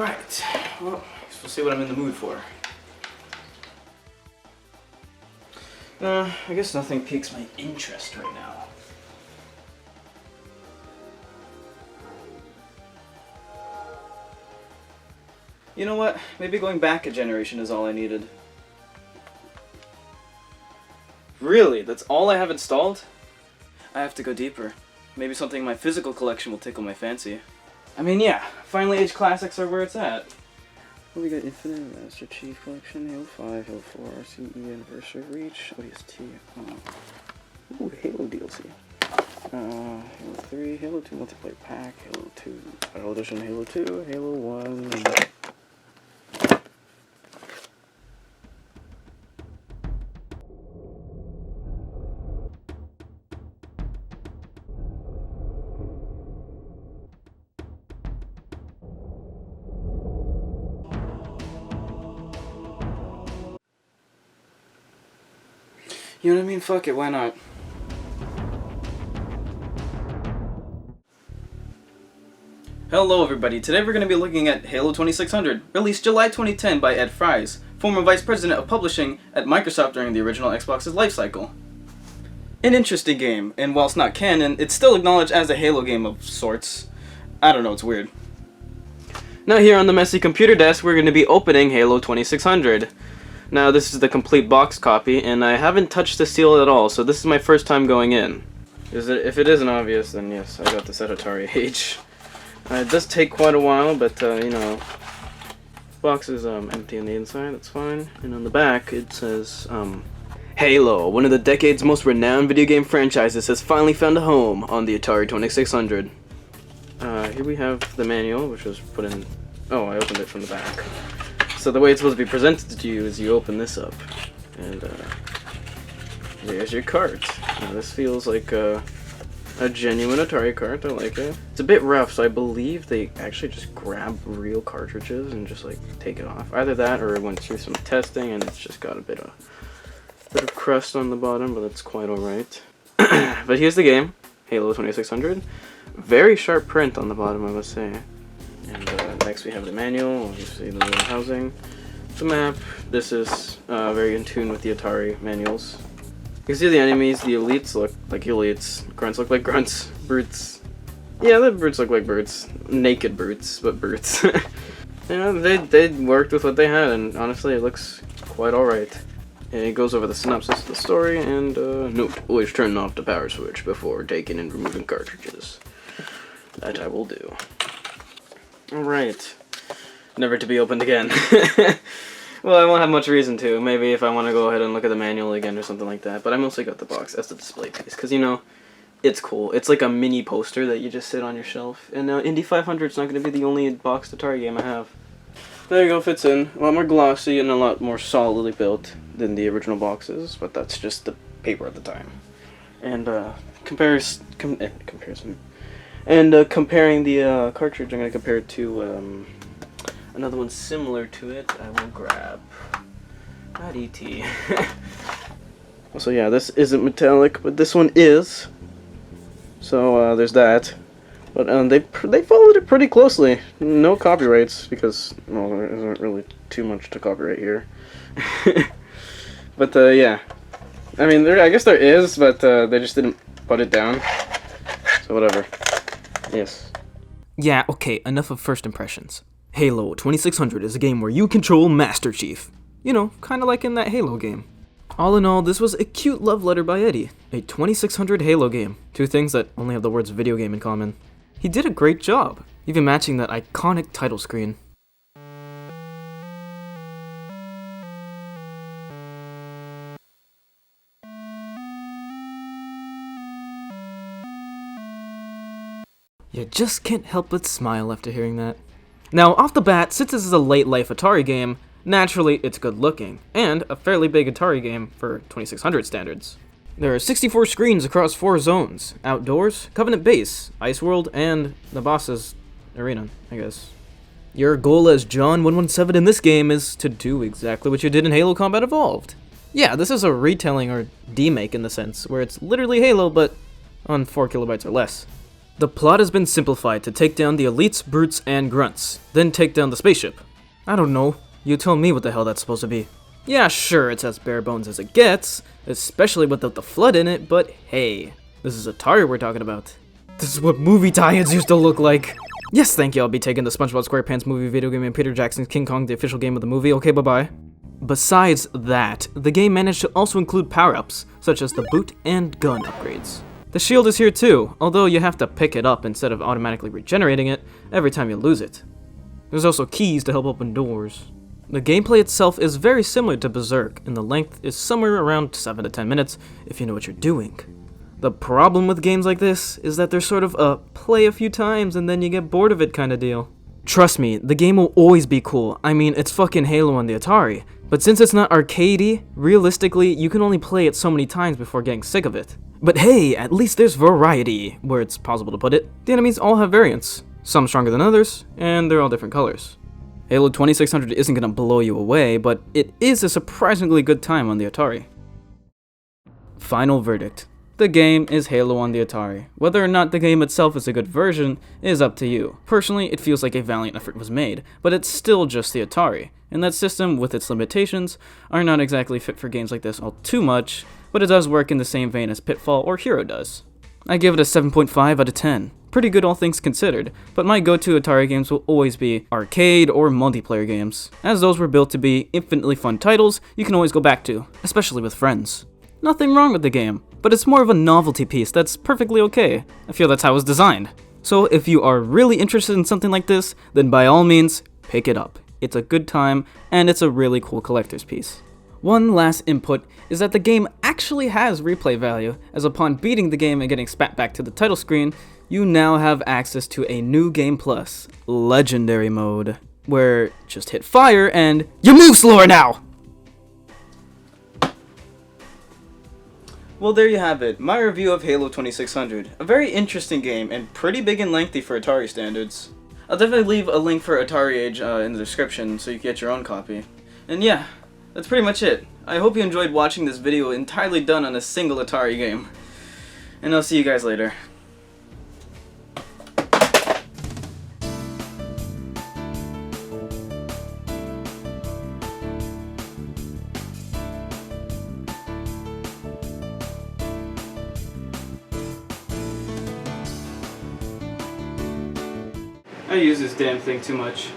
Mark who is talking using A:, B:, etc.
A: Alright, well, we'll see what I'm in the mood for. I guess nothing piques my interest right now. You know what? Maybe going back a generation is all I needed. Really? That's all I have installed? I have to go deeper. Maybe something in my physical collection will tickle my fancy. I mean, yeah, finally age classics are where it's at. Well, we got Infinite, Master Chief Collection, Halo 5, Halo 4, RCE, Anniversary Reach, ODST, ooh, Halo DLC. Halo 3, Halo 2 Multiplayer Pack, Halo 2 Battle Edition, Halo 2, Halo 1... You know what I mean? Fuck it, why not? Hello everybody, today we're going to be looking at Halo 2600, released July 2010 by Ed Fries, former Vice President of Publishing at Microsoft during the original Xbox's lifecycle. An interesting game, and whilst not canon, it's still acknowledged as a Halo game of sorts. I don't know, it's weird. Now here on the messy computer desk, we're going to be opening Halo 2600. Now this is the complete box copy, and I haven't touched the seal at all, so this is my first time going in. If it isn't obvious, then yes, I got this at Atari Age. It does take quite a while, but you know, box is empty on the inside, that's fine. And on the back it says, Halo, one of the decade's most renowned video game franchises, has finally found a home on the Atari 2600. Here we have the manual, which was put in... Oh, I opened it from the back. So the way it's supposed to be presented to you is you open this up, and there's your cart. Now, this feels like a genuine Atari cart. I like it. It's a bit rough, so I believe they actually just grab real cartridges and just like take it off. Either that, or it went through some testing and it's just got a bit of crust on the bottom, but that's quite alright. But here's the game, Halo 2600. Very sharp print on the bottom, I must say. And next we have the manual, obviously the little housing, the map. This is very in tune with the Atari manuals. You can see the enemies, the elites look like elites, grunts look like grunts, brutes. Yeah, the brutes look like brutes. Naked brutes, but brutes. You know, they worked with what they had, and honestly it looks quite alright. And it goes over the synopsis of the story, and note, always turn off the power switch before taking and removing cartridges. That I will do. Alright. Never to be opened again. Well, I won't have much reason to. Maybe if I want to go ahead and look at the manual again or something like that. But I mostly got the box as the display piece. Because, you know, it's cool. It's like a mini poster that you just sit on your shelf. And Indy 500 is not going to be the only boxed Atari game I have. There you go, fits in. A lot more glossy and a lot more solidly built than the original boxes. But that's just the paper at the time. And comparison. And comparing the cartridge, I'm going to compare it to another one similar to it. I will grab that ET. So yeah, this isn't metallic, but this one is. So there's that. But they followed it pretty closely. No copyrights, because, well, there isn't really too much to copyright here. But yeah. I mean, I guess there is, but they just didn't put it down. So whatever. Yes.
B: Yeah, okay, enough of first impressions. Halo 2600 is a game where you control Master Chief. You know, kinda like in that Halo game. All in all, this was a cute love letter by Eddie. A 2600 Halo game. Two things that only have the words video game in common. He did a great job, even matching that iconic title screen. You just can't help but smile after hearing that. Now, off the bat, since this is a late-life Atari game, naturally it's good looking, and a fairly big Atari game for 2600 standards. There are 64 screens across 4 zones: outdoors, Covenant Base, Ice World, and the boss's arena, I guess. Your goal as John 117 in this game is to do exactly what you did in Halo Combat Evolved. Yeah, this is a retelling or demake in the sense, where it's literally Halo, but on 4 kilobytes or less. The plot has been simplified to take down the elites, brutes, and grunts, then take down the spaceship. I don't know. You tell me what the hell that's supposed to be. Yeah, sure, it's as bare bones as it gets, especially without the flood in it, but hey, this is Atari we're talking about. This is what movie tie-ins used to look like. Yes, thank you, I'll be taking the SpongeBob SquarePants movie video game and Peter Jackson's King Kong, the official game of the movie. Okay, bye-bye. Besides that, the game managed to also include power-ups, such as the boot and gun upgrades. The shield is here too, although you have to pick it up instead of automatically regenerating it every time you lose it. There's also keys to help open doors. The gameplay itself is very similar to Berserk, and the length is somewhere around 7 to 10 minutes if you know what you're doing. The problem with games like this is that they're sort of a play a few times and then you get bored of it kind of deal. Trust me, the game will always be cool. I mean, it's fucking Halo on the Atari. But since it's not arcadey, realistically, you can only play it so many times before getting sick of it. But hey, at least there's variety, where it's possible to put it. The enemies all have variants, some stronger than others, and they're all different colors. Halo 2600 isn't gonna blow you away, but it is a surprisingly good time on the Atari. Final verdict. The game is Halo on the Atari. Whether or not the game itself is a good version is up to you. Personally, it feels like a valiant effort was made, but it's still just the Atari, and that system, with its limitations, are not exactly fit for games like this all too much, but it does work in the same vein as Pitfall or Hero does. I give it a 7.5 out of 10. Pretty good all things considered, but my go-to Atari games will always be arcade or multiplayer games, as those were built to be infinitely fun titles you can always go back to, especially with friends. Nothing wrong with the game, but it's more of a novelty piece that's perfectly okay. I feel that's how it was designed. So if you are really interested in something like this, then by all means, pick it up. It's a good time, and it's a really cool collector's piece. One last input is that the game actually has replay value, as upon beating the game and getting spat back to the title screen, you now have access to a new Game Plus, Legendary Mode, where just hit fire and you move slower now!
A: Well, there you have it, my review of Halo 2600. A very interesting game, and pretty big and lengthy for Atari standards. I'll definitely leave a link for Atari Age in the description so you can get your own copy. And yeah, that's pretty much it. I hope you enjoyed watching this video entirely done on a single Atari game. And I'll see you guys later. I use this damn thing too much.